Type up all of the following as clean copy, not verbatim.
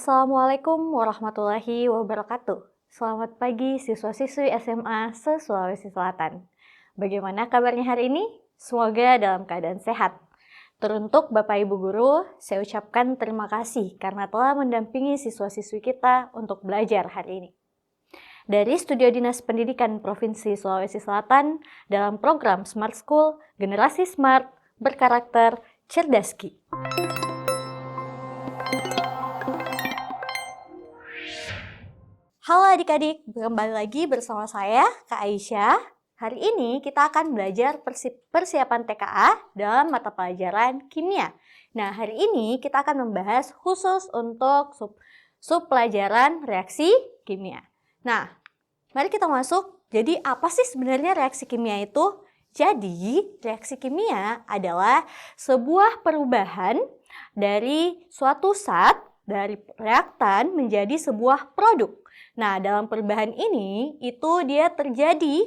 Assalamualaikum warahmatullahi wabarakatuh. Selamat pagi siswa-siswi SMA se-Sulawesi Selatan. Bagaimana kabarnya hari ini? Semoga dalam keadaan sehat. Teruntuk Bapak Ibu Guru, saya ucapkan terima kasih karena telah mendampingi siswa-siswi kita untuk belajar hari ini. Dari Studio Dinas Pendidikan Provinsi Sulawesi Selatan dalam program Smart School, Generasi Smart, Berkarakter, Cerdaski. Halo adik-adik, kembali lagi bersama saya, Kak Aisyah. Hari ini kita akan belajar persiapan TKA dalam mata pelajaran kimia. Nah, hari ini kita akan membahas khusus untuk sub pelajaran reaksi kimia. Nah, mari kita masuk. Jadi, apa sih sebenarnya reaksi kimia itu? Jadi, reaksi kimia adalah sebuah perubahan dari suatu zat, dari reaktan menjadi sebuah produk. Nah, dalam perubahan ini, itu dia terjadi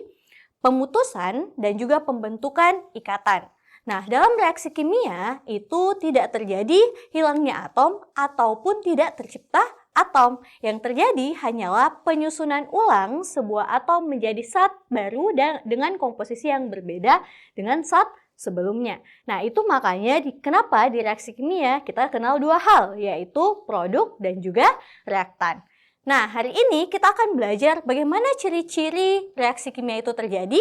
pemutusan dan juga pembentukan ikatan. Nah, dalam reaksi kimia, itu tidak terjadi hilangnya atom ataupun tidak tercipta atom. Yang terjadi hanyalah penyusunan ulang sebuah atom menjadi zat baru dengan komposisi yang berbeda dengan zat sebelumnya. Nah, itu makanya kenapa di reaksi kimia kita kenal dua hal, yaitu produk dan juga reaktan. Nah, hari ini kita akan belajar bagaimana ciri-ciri reaksi kimia itu terjadi.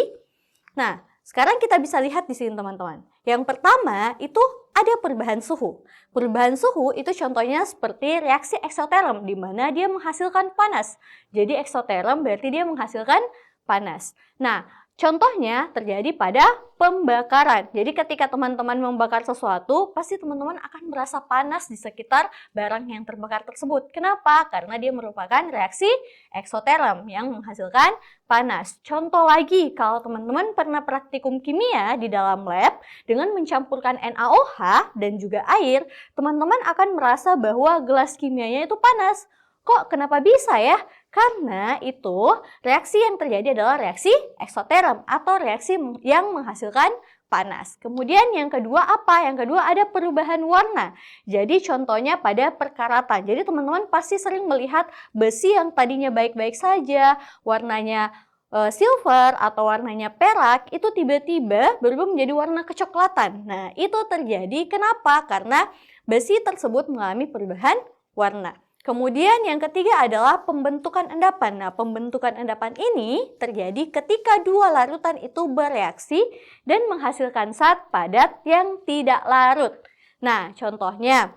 Nah, sekarang kita bisa lihat di sini teman-teman. Yang pertama itu ada perubahan suhu. Perubahan suhu itu contohnya seperti reaksi eksoterm, di mana dia menghasilkan panas. Jadi eksoterm berarti dia menghasilkan panas. Nah, contohnya terjadi pada pembakaran. Jadi ketika teman-teman membakar sesuatu, pasti teman-teman akan merasa panas di sekitar barang yang terbakar tersebut. Kenapa? Karena dia merupakan reaksi eksoterm yang menghasilkan panas. Contoh lagi, kalau teman-teman pernah praktikum kimia di dalam lab dengan mencampurkan NaOH dan juga air, teman-teman akan merasa bahwa gelas kimianya itu panas. Kok kenapa bisa ya? Karena itu reaksi yang terjadi adalah reaksi eksoterm atau reaksi yang menghasilkan panas. Kemudian yang kedua apa? Yang kedua ada perubahan warna. Jadi contohnya pada perkaratan. Jadi teman-teman pasti sering melihat besi yang tadinya baik-baik saja, warnanya silver atau warnanya perak, itu tiba-tiba berubah menjadi warna kecoklatan. Nah, itu terjadi kenapa? Karena besi tersebut mengalami perubahan warna. Kemudian yang ketiga adalah pembentukan endapan. Nah, pembentukan endapan ini terjadi ketika dua larutan itu bereaksi dan menghasilkan zat padat yang tidak larut. Nah, contohnya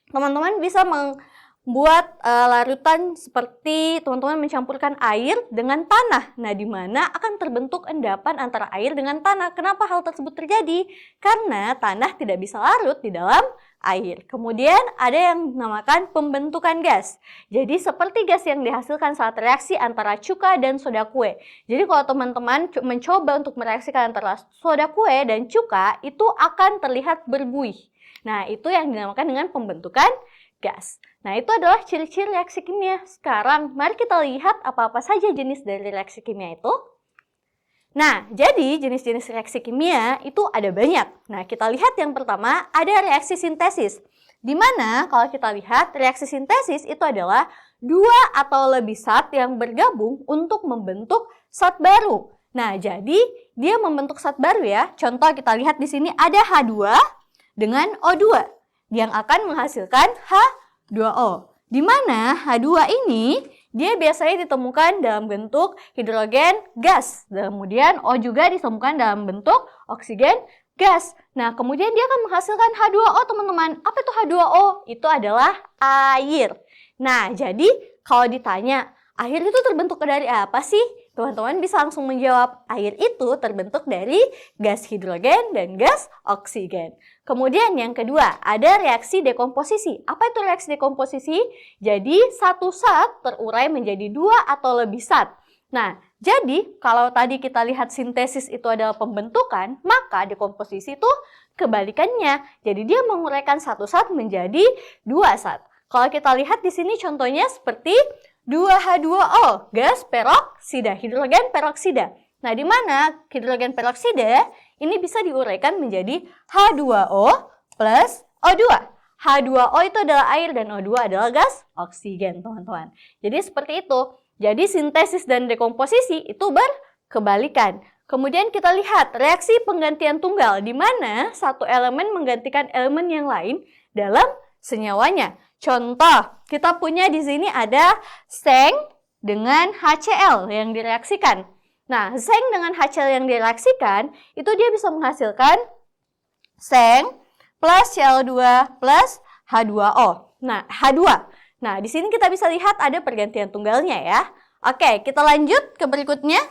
teman-teman bisa membuat larutan seperti teman-teman mencampurkan air dengan tanah. Nah, di mana akan terbentuk endapan antara air dengan tanah. Kenapa hal tersebut terjadi? Karena tanah tidak bisa larut di dalam air. Kemudian ada yang dinamakan pembentukan gas. Jadi seperti gas yang dihasilkan saat reaksi antara cuka dan soda kue. Jadi kalau teman-teman mencoba untuk mereaksikan antara soda kue dan cuka, itu akan terlihat berbuih. Nah, itu yang dinamakan dengan pembentukan gas. Nah, itu adalah ciri-ciri reaksi kimia. Sekarang, mari kita lihat apa-apa saja jenis dari reaksi kimia itu. Nah, jadi jenis-jenis reaksi kimia itu ada banyak. Nah, kita lihat yang pertama ada reaksi sintesis. Di mana kalau kita lihat reaksi sintesis itu adalah dua atau lebih zat yang bergabung untuk membentuk zat baru. Nah, jadi dia membentuk zat baru ya. Contoh kita lihat di sini ada H2 dengan O2 yang akan menghasilkan H2O. Di mana H2 ini dia biasanya ditemukan dalam bentuk hidrogen gas. Kemudian O juga ditemukan dalam bentuk oksigen gas. Nah, kemudian dia akan menghasilkan H2O, teman-teman. Apa itu H2O? Itu adalah air. Nah, jadi kalau ditanya, air itu terbentuk dari apa sih? Teman-teman bisa langsung menjawab, air itu terbentuk dari gas hidrogen dan gas oksigen. Kemudian yang kedua, ada reaksi dekomposisi. Apa itu reaksi dekomposisi? Jadi satu zat terurai menjadi dua atau lebih zat. Nah, jadi kalau tadi kita lihat sintesis itu adalah pembentukan, maka dekomposisi itu kebalikannya. Jadi dia menguraikan satu zat menjadi dua zat. Kalau kita lihat di sini contohnya seperti 2H2O, gas peroksida, hidrogen peroksida. Nah, di mana hidrogen peroksida ini bisa diuraikan menjadi H2O plus O2. H2O itu adalah air dan O2 adalah gas oksigen, teman-teman. Jadi seperti itu. Jadi sintesis dan dekomposisi itu berkebalikan. Kemudian kita lihat reaksi penggantian tunggal, di mana satu elemen menggantikan elemen yang lain dalam senyawanya. Contoh, kita punya di sini ada seng dengan HCl yang direaksikan. Nah, seng dengan HCl yang direaksikan, itu dia bisa menghasilkan seng plus Cl2 plus H2O. Nah, H2. Nah, di sini kita bisa lihat ada pergantian tunggalnya ya. Oke, kita lanjut ke berikutnya.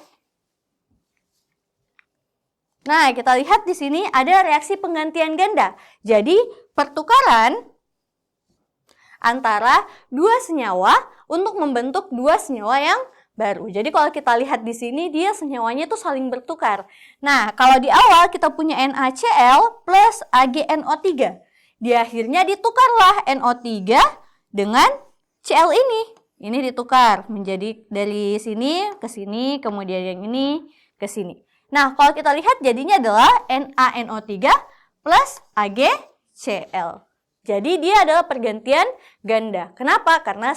Nah, kita lihat di sini ada reaksi penggantian ganda. Jadi, pertukaran antara dua senyawa untuk membentuk dua senyawa yang baru. Jadi, kalau kita lihat di sini, dia senyawanya itu saling bertukar. Nah, kalau di awal kita punya NaCl plus AgNO3. Di akhirnya ditukarlah NO3 dengan Cl ini. Ini ditukar menjadi dari sini ke sini, kemudian yang ini ke sini. Nah, kalau kita lihat jadinya adalah NaNO3 plus AgCl. Jadi dia adalah pergantian ganda. Kenapa? Karena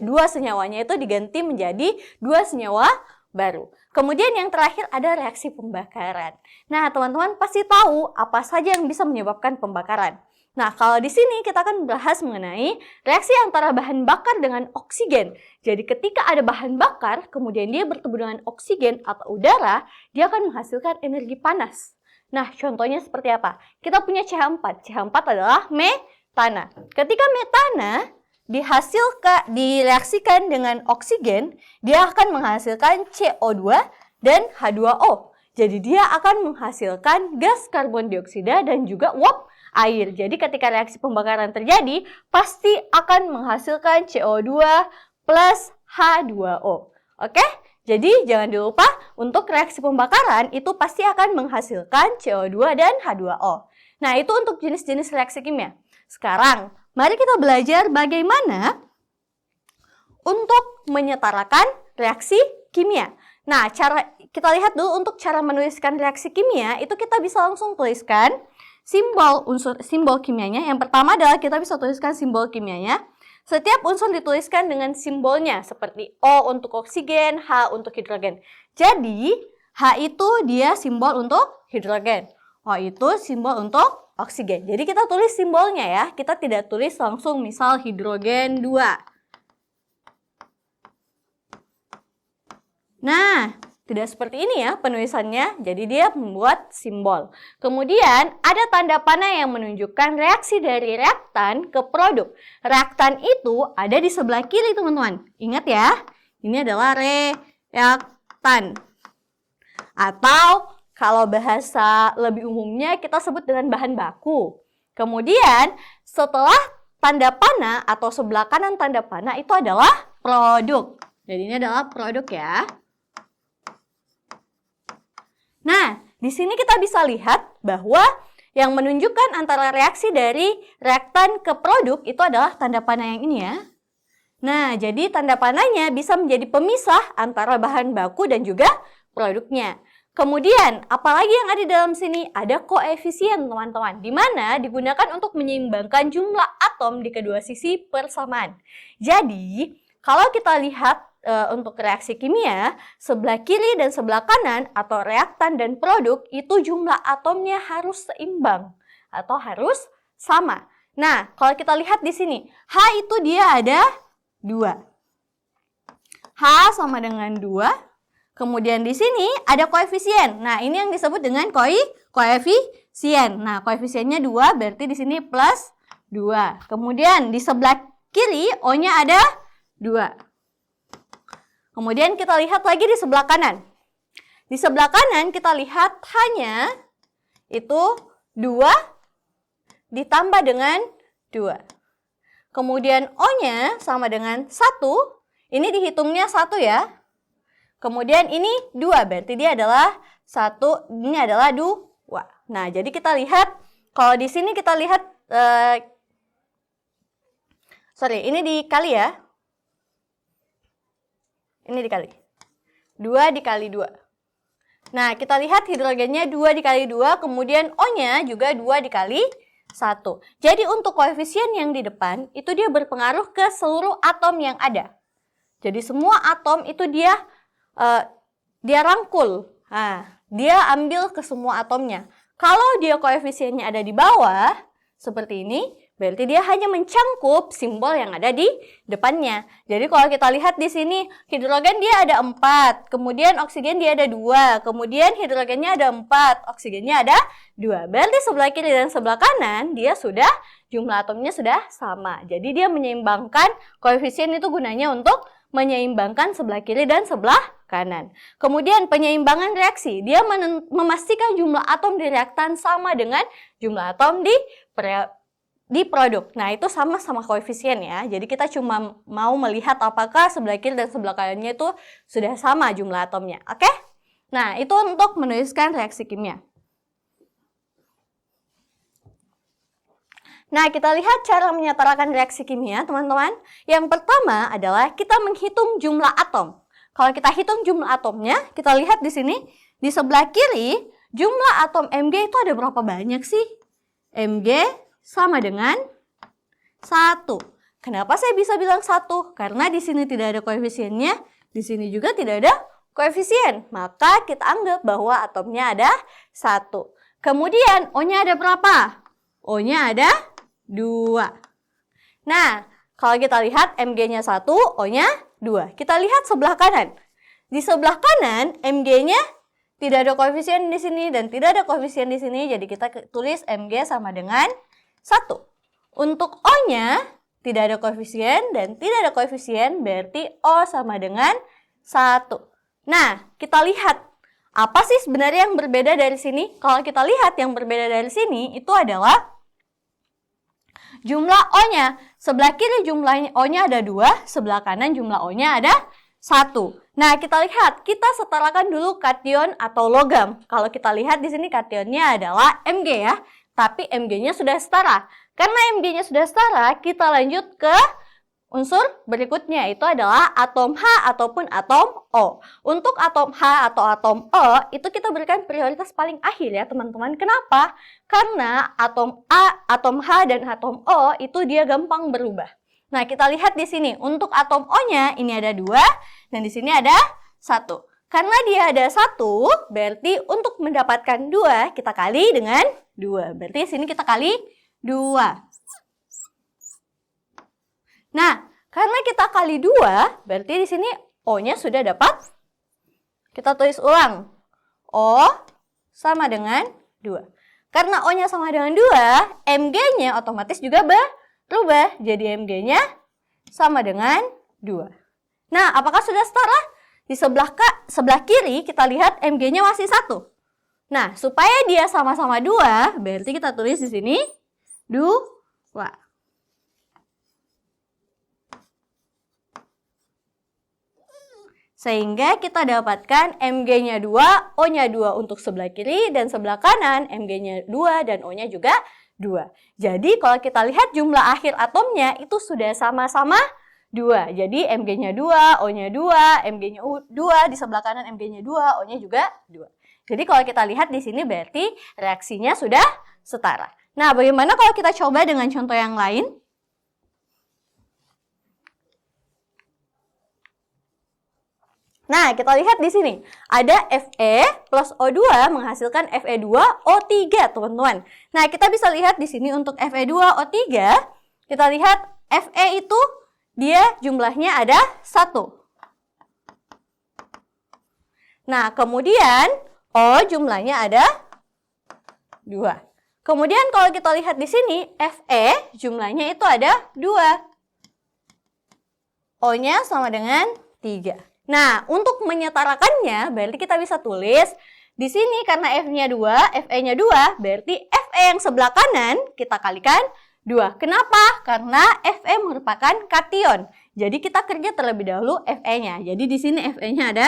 dua senyawanya itu diganti menjadi dua senyawa baru. Kemudian yang terakhir ada reaksi pembakaran. Nah, teman-teman pasti tahu apa saja yang bisa menyebabkan pembakaran. Nah, kalau di sini kita akan bahas mengenai reaksi antara bahan bakar dengan oksigen. Jadi ketika ada bahan bakar, kemudian dia bertemu dengan oksigen atau udara, dia akan menghasilkan energi panas. Nah, contohnya seperti apa? Kita punya CH4. CH4 adalah metana. Ketika metana direaksikan dengan oksigen, dia akan menghasilkan CO2 dan H2O. Jadi dia akan menghasilkan gas karbon dioksida dan juga uap air. Jadi ketika reaksi pembakaran terjadi, pasti akan menghasilkan CO2 plus H2O. Oke? Jadi jangan lupa untuk reaksi pembakaran itu pasti akan menghasilkan CO2 dan H2O. Nah, itu untuk jenis-jenis reaksi kimia. Sekarang, mari kita belajar bagaimana untuk menyetarakan reaksi kimia. Nah, kita lihat dulu untuk cara menuliskan reaksi kimia, itu kita bisa langsung tuliskan simbol kimianya. Yang pertama adalah kita bisa tuliskan simbol kimianya. Setiap unsur dituliskan dengan simbolnya seperti O untuk oksigen, H untuk hidrogen. Jadi, H itu dia simbol untuk hidrogen. O itu simbol untuk oksigen. Jadi kita tulis simbolnya ya. Kita tidak tulis langsung misal hidrogen 2. Nah, tidak seperti ini ya penulisannya, jadi dia membuat simbol. Kemudian ada tanda panah yang menunjukkan reaksi dari reaktan ke produk. Reaktan itu ada di sebelah kiri teman-teman. Ingat ya, ini adalah reaktan. Atau kalau bahasa lebih umumnya kita sebut dengan bahan baku. Kemudian setelah tanda panah atau sebelah kanan tanda panah itu adalah produk. Jadi ini adalah produk ya. Nah, di sini kita bisa lihat bahwa yang menunjukkan antara reaksi dari reaktan ke produk itu adalah tanda panah yang ini ya. Nah, jadi tanda panahnya bisa menjadi pemisah antara bahan baku dan juga produknya. Kemudian, apalagi yang ada di dalam sini? Ada koefisien, teman-teman, di mana digunakan untuk menyeimbangkan jumlah atom di kedua sisi persamaan. Jadi, kalau kita lihat untuk reaksi kimia, sebelah kiri dan sebelah kanan atau reaktan dan produk itu jumlah atomnya harus seimbang atau harus sama. Nah, kalau kita lihat di sini, H itu dia ada 2. H sama dengan 2. Kemudian di sini ada koefisien. Nah, ini yang disebut dengan koefisien. Nah, koefisiennya 2 berarti di sini plus 2. Kemudian di sebelah kiri O-nya ada 2. Kemudian kita lihat lagi di sebelah kanan. Di sebelah kanan kita lihat H-nya itu 2 ditambah dengan 2. Kemudian O-nya sama dengan 1. Ini dihitungnya 1 ya. Kemudian ini 2, berarti dia adalah 1, ini adalah 2. Nah, jadi kita lihat, kalau di sini kita lihat, ini dikali ya. Ini dikali. 2 dikali 2. Nah, kita lihat hidrogennya 2 dikali 2, kemudian O-nya juga 2 dikali 1. Jadi untuk koefisien yang di depan, itu dia berpengaruh ke seluruh atom yang ada. Jadi semua atom itu dia rangkul. Nah, dia ambil ke semua atomnya. Kalau dia koefisiennya ada di bawah, seperti ini, berarti dia hanya mencangkup simbol yang ada di depannya. Jadi kalau kita lihat di sini, hidrogen dia ada 4, kemudian oksigen dia ada 2, kemudian hidrogennya ada 4, oksigennya ada 2. Berarti sebelah kiri dan sebelah kanan, dia sudah, jumlah atomnya sudah sama. Jadi dia menyeimbangkan, koefisien itu gunanya untuk menyeimbangkan sebelah kiri dan sebelah kanan. Kemudian penyeimbangan reaksi, dia memastikan jumlah atom di reaktan sama dengan jumlah atom di produk. Nah, itu sama-sama koefisien ya. Jadi kita cuma mau melihat apakah sebelah kiri dan sebelah kanannya itu sudah sama jumlah atomnya. Oke? Nah, itu untuk menuliskan reaksi kimia. Nah, kita lihat cara menyetarakan reaksi kimia, teman-teman. Yang pertama adalah kita menghitung jumlah atom. Kalau kita hitung jumlah atomnya, kita lihat di sini, di sebelah kiri, jumlah atom Mg itu ada berapa banyak sih? Mg sama dengan 1. Kenapa saya bisa bilang 1? Karena di sini tidak ada koefisiennya, di sini juga tidak ada koefisien. Maka kita anggap bahwa atomnya ada 1. Kemudian O-nya ada berapa? O-nya ada 2. Nah, kalau kita lihat Mg-nya 1, O-nya 2. Kita lihat sebelah kanan. Di sebelah kanan, Mg-nya tidak ada koefisien di sini dan tidak ada koefisien di sini. Jadi kita tulis Mg sama dengan 1. Untuk O-nya tidak ada koefisien dan tidak ada koefisien, berarti O sama dengan 1. Nah, kita lihat apa sih sebenarnya yang berbeda dari sini? Kalau kita lihat yang berbeda dari sini itu adalah jumlah O-nya. Sebelah kiri jumlah O-nya ada 2, sebelah kanan jumlah O-nya ada 1. Nah, kita lihat, kita setarakan dulu kation atau logam. Kalau kita lihat di sini kationnya adalah Mg ya, tapi Mg-nya sudah setara. Karena Mg-nya sudah setara, kita lanjut ke unsur berikutnya, itu adalah atom H ataupun atom O. Untuk atom H atau atom O, itu kita berikan prioritas paling akhir ya teman-teman. Kenapa? Karena atom A, atom H, dan atom O itu dia gampang berubah. Nah, kita lihat di sini, untuk atom O-nya ini ada 2, dan di sini ada 1. Karena dia ada 1, berarti untuk mendapatkan 2, kita kali dengan 2. Berarti di sini kita kali 2. Nah, karena kita kali 2, berarti di sini O-nya sudah dapat. Kita tulis ulang. O sama dengan 2. Karena O-nya sama dengan 2, Mg-nya otomatis juga berubah. Jadi Mg-nya sama dengan 2. Nah, apakah sudah setara? Di sebelah kiri kita lihat Mg-nya masih 1. Nah, supaya dia sama-sama 2, berarti kita tulis di sini 2. Sehingga kita dapatkan Mg-nya 2, O-nya 2 untuk sebelah kiri, dan sebelah kanan Mg-nya 2 dan O-nya juga 2. Jadi kalau kita lihat jumlah akhir atomnya itu sudah sama-sama 2. Jadi Mg-nya 2, O-nya 2, Mg-nya 2, di sebelah kanan Mg-nya 2, O-nya juga 2. Jadi kalau kita lihat di sini berarti reaksinya sudah setara. Nah, bagaimana kalau kita coba dengan contoh yang lain? Nah, kita lihat di sini. Ada Fe plus O2 menghasilkan Fe2O3, teman-teman. Nah, kita bisa lihat di sini untuk Fe2O3, kita lihat Fe itu dia jumlahnya ada 1. Nah, kemudian O jumlahnya ada 2. Kemudian kalau kita lihat di sini, Fe jumlahnya itu ada 2. O-nya sama dengan 3. Nah, untuk menyetarakannya, berarti kita bisa tulis di sini karena Fe-nya 2, berarti Fe yang sebelah kanan kita kalikan 2. Kenapa? Karena Fe merupakan kation. Jadi kita kerja terlebih dahulu Fe-nya. Jadi di sini Fe-nya ada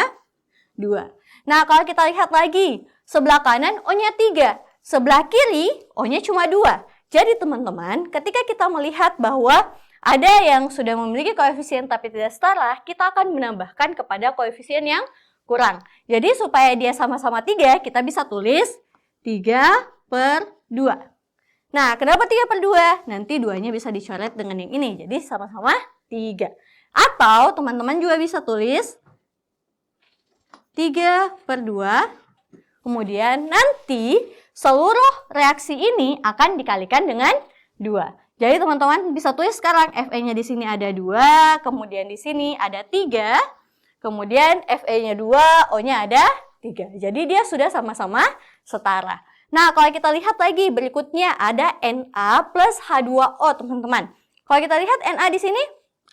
2. Nah, kalau kita lihat lagi, sebelah kanan O-nya 3, sebelah kiri O-nya cuma 2. Jadi teman-teman, ketika kita melihat bahwa ada yang sudah memiliki koefisien tapi tidak setara, kita akan menambahkan kepada koefisien yang kurang. Jadi supaya dia sama-sama 3, kita bisa tulis 3/2. Nah, kenapa 3/2? Nanti 2-nya bisa dicoret dengan yang ini. Jadi sama-sama 3. Atau teman-teman juga bisa tulis 3/2. Kemudian nanti seluruh reaksi ini akan dikalikan dengan 2. Jadi teman-teman bisa tulis sekarang Fe-nya di sini ada 2, kemudian di sini ada 3, kemudian Fe-nya 2, O-nya ada 3. Jadi dia sudah sama-sama setara. Nah, kalau kita lihat lagi berikutnya ada Na plus H2O, teman-teman. Kalau kita lihat Na di sini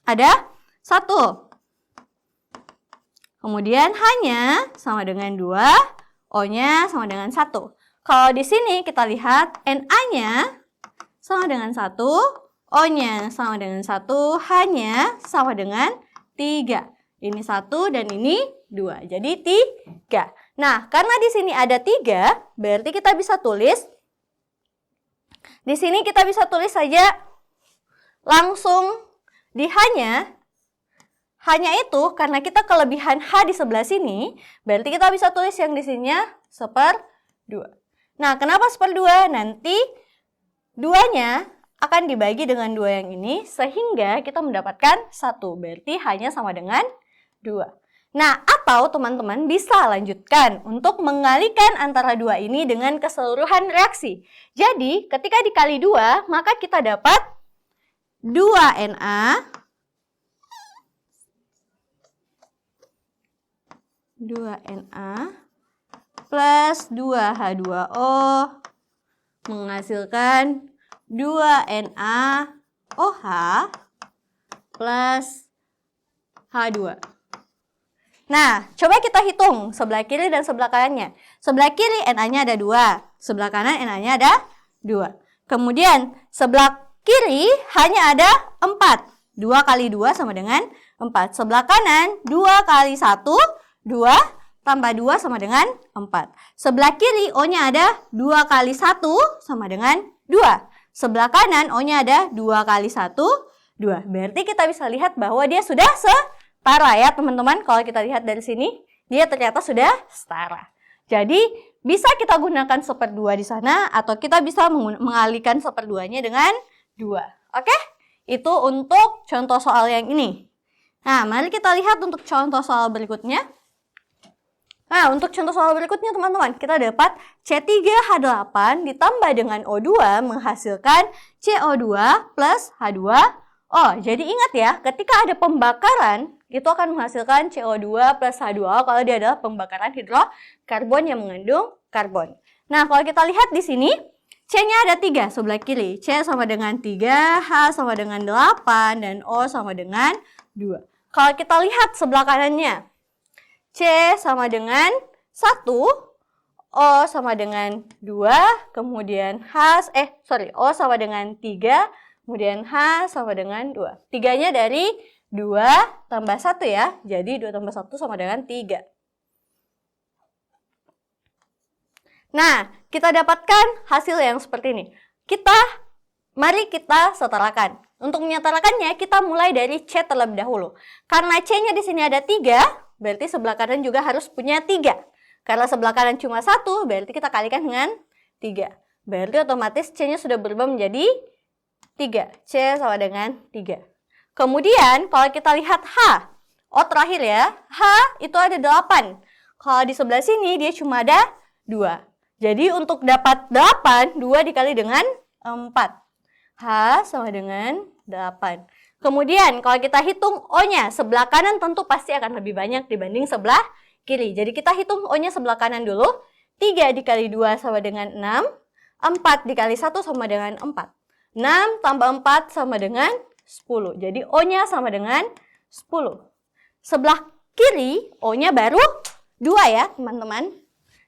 ada 1. Kemudian H-nya sama dengan 2, O-nya sama dengan 1. Kalau di sini kita lihat Na-nya sama dengan 1, O-nya sama dengan 1, H-nya sama dengan 3. Ini 1 dan ini 2. Jadi 3. Nah, karena di sini ada 3, berarti kita bisa tulis. Di sini kita bisa tulis saja langsung di H-nya. H-nya itu karena kita kelebihan H di sebelah sini, berarti kita bisa tulis yang di sininya 1/2. Nah, kenapa 1/2? Nanti 2-nya akan dibagi dengan 2 yang ini sehingga kita mendapatkan 1. Berarti H-nya sama dengan 2. Nah, atau teman-teman bisa lanjutkan untuk mengalikan antara 2 ini dengan keseluruhan reaksi. Jadi, ketika dikali 2, maka kita dapat 2Na plus 2H2O menghasilkan 2NaOH plus H2. Nah, coba kita hitung sebelah kiri dan sebelah kanannya. Sebelah kiri Na-nya ada 2, sebelah kanan Na-nya ada 2. Kemudian sebelah kiri hanya ada 4. 2 kali 2 sama dengan 4. Sebelah kanan 2 kali 1, 2 tambah 2 sama dengan 4. Sebelah kiri O-nya ada 2 kali 1 sama dengan 2. Sebelah kanan O-nya ada 2 kali 1, 2. Berarti kita bisa lihat bahwa dia sudah setara ya teman-teman. Kalau kita lihat dari sini, dia ternyata sudah setara. Jadi bisa kita gunakan 1/2 di sana atau kita bisa mengalihkan 1/2-nya dengan 2. Oke? Itu untuk contoh soal yang ini. Nah, mari kita lihat untuk contoh soal berikutnya. Nah, untuk contoh soal berikutnya teman-teman, kita dapat C3H8 ditambah dengan O2 menghasilkan CO2 plus H2O. Jadi ingat ya, ketika ada pembakaran, itu akan menghasilkan CO2 plus H2O kalau dia adalah pembakaran hidrokarbon yang mengandung karbon. Nah, kalau kita lihat di sini, C-nya ada 3 sebelah kiri. C sama dengan 3, H sama dengan 8, dan O sama dengan 2. Kalau kita lihat sebelah kanannya, C sama dengan 1, O sama dengan 2, kemudian O sama dengan 3, kemudian H sama dengan 2. 3-nya dari 2 tambah 1 ya, jadi 2 tambah 1 sama dengan 3. Nah, kita dapatkan hasil yang seperti ini. Mari kita setarakan. Untuk menyetarakannya, kita mulai dari C terlebih dahulu. Karena C-nya di sini ada 3, berarti sebelah kanan juga harus punya 3. Karena sebelah kanan cuma 1, berarti kita kalikan dengan 3. Berarti otomatis C-nya sudah berubah menjadi 3. C sama dengan 3. Kemudian kalau kita lihat H, O terakhir ya, H itu ada 8. Kalau di sebelah sini dia cuma ada 2. Jadi untuk dapat 8, 2 dikali dengan 4. H sama dengan 8. Kemudian kalau kita hitung O-nya, sebelah kanan tentu pasti akan lebih banyak dibanding sebelah kiri. Jadi kita hitung O-nya sebelah kanan dulu. 3 dikali 2 sama dengan 6. 4 dikali 1 sama dengan 4. 6 tambah 4 sama dengan 10. Jadi O-nya sama dengan 10. Sebelah kiri O-nya baru 2 ya teman-teman.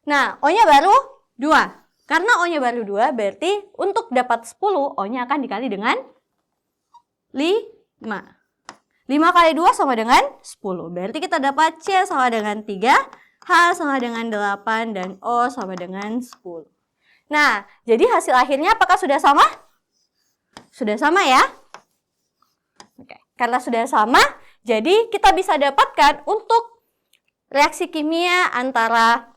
Nah, O-nya baru 2. Karena O-nya baru 2 berarti untuk dapat 10 O-nya akan dikali dengan 5. 5 kali 2 sama dengan 10. Berarti kita dapat C sama dengan 3, H sama dengan 8, dan O sama dengan 10. Nah, jadi hasil akhirnya apakah sudah sama? Sudah sama ya? Oke. Karena sudah sama, jadi kita bisa dapatkan untuk reaksi kimia antara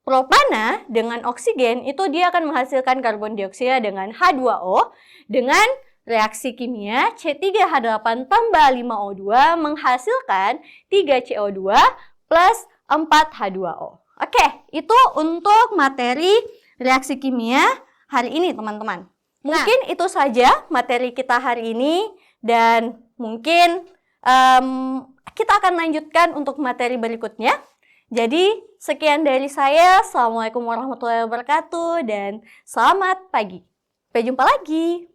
Propana dengan oksigen itu dia akan menghasilkan karbon dioksida dengan H2O dengan reaksi kimia C3H8 tambah 5O2 menghasilkan 3CO2 plus 4H2O. Oke, itu untuk materi reaksi kimia hari ini teman-teman. Mungkin itu saja materi kita hari ini dan mungkin kita akan lanjutkan untuk materi berikutnya. Jadi, sekian dari saya. Assalamualaikum warahmatullahi wabarakatuh dan selamat pagi. Sampai jumpa lagi.